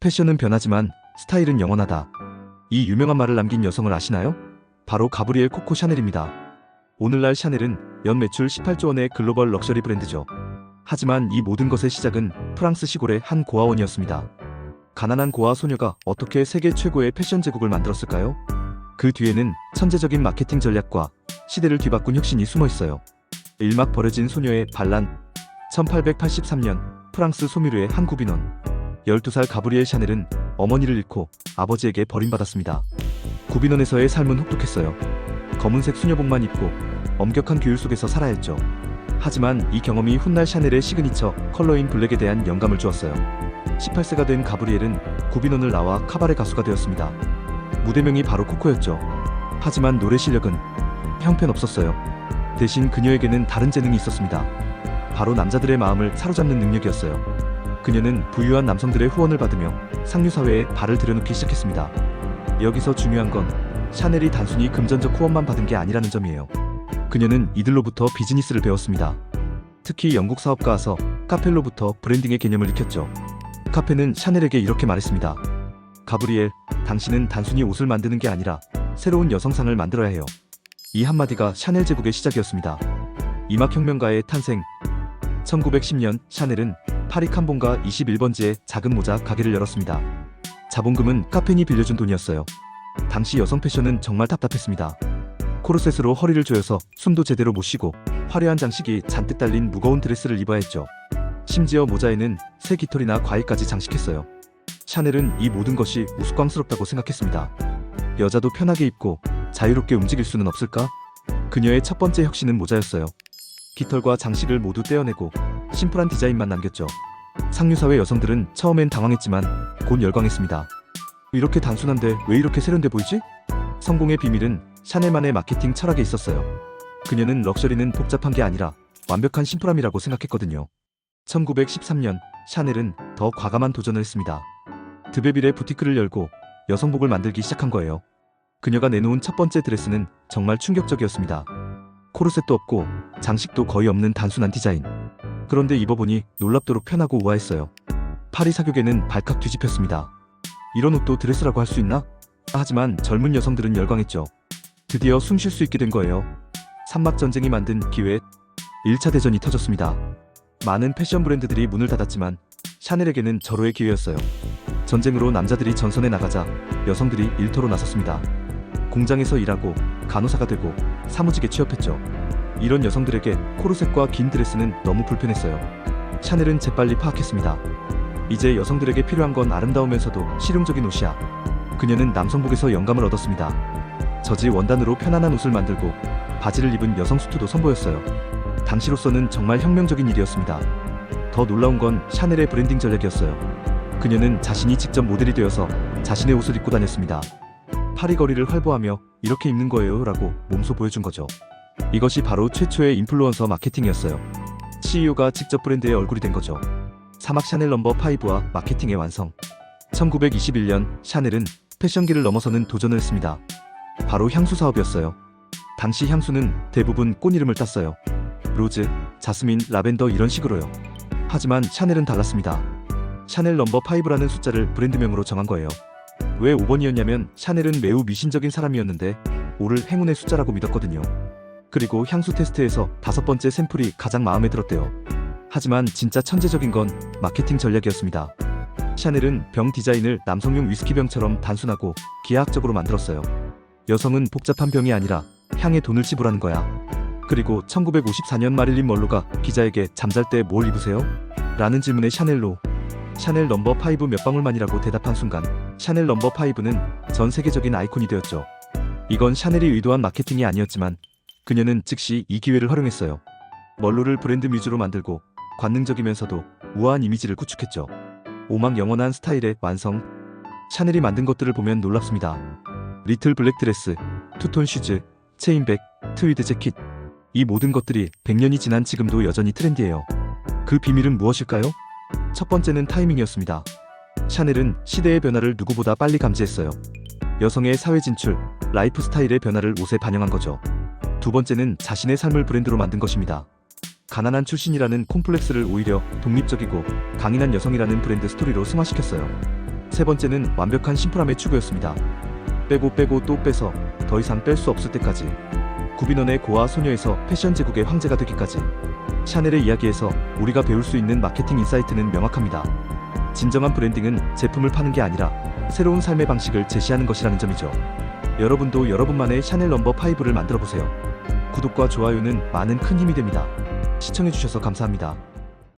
패션은 변하지만 스타일은 영원하다. 이 유명한 말을 남긴 여성을 아시나요? 바로 가브리엘 코코 샤넬입니다. 오늘날 샤넬은 연 매출 18조 원의 글로벌 럭셔리 브랜드죠. 하지만 이 모든 것의 시작은 프랑스 시골의 한 고아원이었습니다. 가난한 고아 소녀가 어떻게 세계 최고의 패션 제국을 만들었을까요? 그 뒤에는 천재적인 마케팅 전략과 시대를 뒤바꾼 혁신이 숨어 있어요. 일막 버려진 소녀의 반란. 1883년 프랑스 소미르의 한 구빈원. 12살 가브리엘 샤넬은 어머니를 잃고 아버지에게 버림받았습니다. 구빈원에서의 삶은 혹독했어요. 검은색 수녀복만 입고 엄격한 규율 속에서 살아야 했죠. 하지만 이 경험이 훗날 샤넬의 시그니처 컬러인 블랙에 대한 영감을 주었어요. 18세가 된 가브리엘은 구빈원을 나와 카바레 가수가 되었습니다. 무대명이 바로 코코였죠. 하지만 노래 실력은 형편없었어요. 대신 그녀에게는 다른 재능이 있었습니다. 바로 남자들의 마음을 사로잡는 능력이었어요. 그녀는 부유한 남성들의 후원을 받으며 상류사회에 발을 들여놓기 시작했습니다. 여기서 중요한 건 샤넬이 단순히 금전적 후원만 받은 게 아니라는 점이에요. 그녀는 이들로부터 비즈니스를 배웠습니다. 특히 영국 사업가에서 카펠로부터 브랜딩의 개념을 익혔죠. 카페는 샤넬에게 이렇게 말했습니다. 가브리엘, 당신은 단순히 옷을 만드는 게 아니라 새로운 여성상을 만들어야 해요. 이 한마디가 샤넬 제국의 시작이었습니다. 이막혁명가의 탄생. 1910년 샤넬은 파리 캄본가 21번지에 작은 모자 가게를 열었습니다. 자본금은 카페인이 빌려준 돈이었어요. 당시 여성 패션은 정말 답답했습니다. 코르셋으로 허리를 조여서 숨도 제대로 못 쉬고 화려한 장식이 잔뜩 달린 무거운 드레스를 입어야 했죠. 심지어 모자에는 새 깃털이나 과일까지 장식했어요. 샤넬은 이 모든 것이 우스꽝스럽다고 생각했습니다. 여자도 편하게 입고 자유롭게 움직일 수는 없을까? 그녀의 첫 번째 혁신은 모자였어요. 깃털과 장식을 모두 떼어내고 심플한 디자인만 남겼죠. 상류사회 여성들은 처음엔 당황했지만 곧 열광했습니다. 이렇게 단순한데 왜 이렇게 세련돼 보이지? 성공의 비밀은 샤넬만의 마케팅 철학에 있었어요. 그녀는 럭셔리는 복잡한 게 아니라 완벽한 심플함이라고 생각했거든요. 1913년 샤넬은 더 과감한 도전을 했습니다. 드베빌의 부티크를 열고 여성복을 만들기 시작한 거예요. 그녀가 내놓은 첫 번째 드레스는 정말 충격적이었습니다. 코르셋도 없고 장식도 거의 없는 단순한 디자인. 그런데 입어보니 놀랍도록 편하고 우아했어요. 파리 사교계는 발칵 뒤집혔습니다. 이런 옷도 드레스라고 할 수 있나? 하지만 젊은 여성들은 열광했죠. 드디어 숨 쉴 수 있게 된 거예요. 산막전쟁이 만든 기회. 1차 대전이 터졌습니다. 많은 패션 브랜드들이 문을 닫았지만 샤넬에게는 절호의 기회였어요. 전쟁으로 남자들이 전선에 나가자 여성들이 일터로 나섰습니다. 공장에서 일하고 간호사가 되고 사무직에 취업했죠. 이런 여성들에게 코르셋과 긴 드레스는 너무 불편했어요. 샤넬은 재빨리 파악했습니다. 이제 여성들에게 필요한 건 아름다우면서도 실용적인 옷이야. 그녀는 남성복에서 영감을 얻었습니다. 저지 원단으로 편안한 옷을 만들고 바지를 입은 여성 수트도 선보였어요. 당시로서는 정말 혁명적인 일이었습니다. 더 놀라운 건 샤넬의 브랜딩 전략이었어요. 그녀는 자신이 직접 모델이 되어서 자신의 옷을 입고 다녔습니다. 파리 거리를 활보하며 이렇게 입는 거예요 라고 몸소 보여준 거죠. 이것이 바로 최초의 인플루언서 마케팅이었어요. CEO가 직접 브랜드의 얼굴이 된 거죠. 사막 샤넬 넘버 5와 마케팅의 완성. 1921년 샤넬은 패션기를 넘어서는 도전을 했습니다. 바로 향수 사업이었어요. 당시 향수는 대부분 꽃 이름을 땄어요. 로즈, 자스민, 라벤더 이런 식으로요. 하지만 샤넬은 달랐습니다. 샤넬 넘버 5라는 숫자를 브랜드명으로 정한 거예요. 왜 5번이었냐면 샤넬은 매우 미신적인 사람이었는데 5를 행운의 숫자라고 믿었거든요. 그리고 향수 테스트에서 5번째 샘플이 가장 마음에 들었대요. 하지만 진짜 천재적인 건 마케팅 전략이었습니다. 샤넬은 병 디자인을 남성용 위스키병처럼 단순하고 기하학적으로 만들었어요. 여성은 복잡한 병이 아니라 향에 돈을 지불하는 거야. 그리고 1954년 마릴린 먼로가 기자에게 잠잘 때 뭘 입으세요? 라는 질문에 샤넬로 샤넬 넘버 5 몇 방울만이라고 대답한 순간 샤넬 넘버 5는 전 세계적인 아이콘이 되었죠. 이건 샤넬이 의도한 마케팅이 아니었지만 그녀는 즉시 이 기회를 활용했어요. 먼로를 브랜드 뮤즈로 만들고 관능적이면서도 우아한 이미지를 구축했죠. 오막 영원한 스타일의 완성. 샤넬이 만든 것들을 보면 놀랍습니다. 리틀 블랙 드레스, 투톤 슈즈, 체인백, 트위드 재킷. 이 모든 것들이 100년이 지난 지금도 여전히 트렌디해요. 그 비밀은 무엇일까요? 첫 번째는 타이밍이었습니다. 샤넬은 시대의 변화를 누구보다 빨리 감지했어요. 여성의 사회 진출, 라이프 스타일의 변화를 옷에 반영한 거죠. 두 번째는 자신의 삶을 브랜드로 만든 것입니다. 가난한 출신이라는 콤플렉스를 오히려 독립적이고 강인한 여성이라는 브랜드 스토리로 승화시켰어요. 세 번째는 완벽한 심플함의 추구였습니다. 빼고 또 빼서 더 이상 뺄 수 없을 때까지. 구빈원의 고아 소녀에서 패션 제국의 황제가 되기까지. 샤넬의 이야기에서 우리가 배울 수 있는 마케팅 인사이트는 명확합니다. 진정한 브랜딩은 제품을 파는 게 아니라 새로운 삶의 방식을 제시하는 것이라는 점이죠. 여러분도 여러분만의 샤넬 넘버 5를 만들어 보세요. 구독과 좋아요는 많은 큰 힘이 됩니다. 시청해주셔서 감사합니다.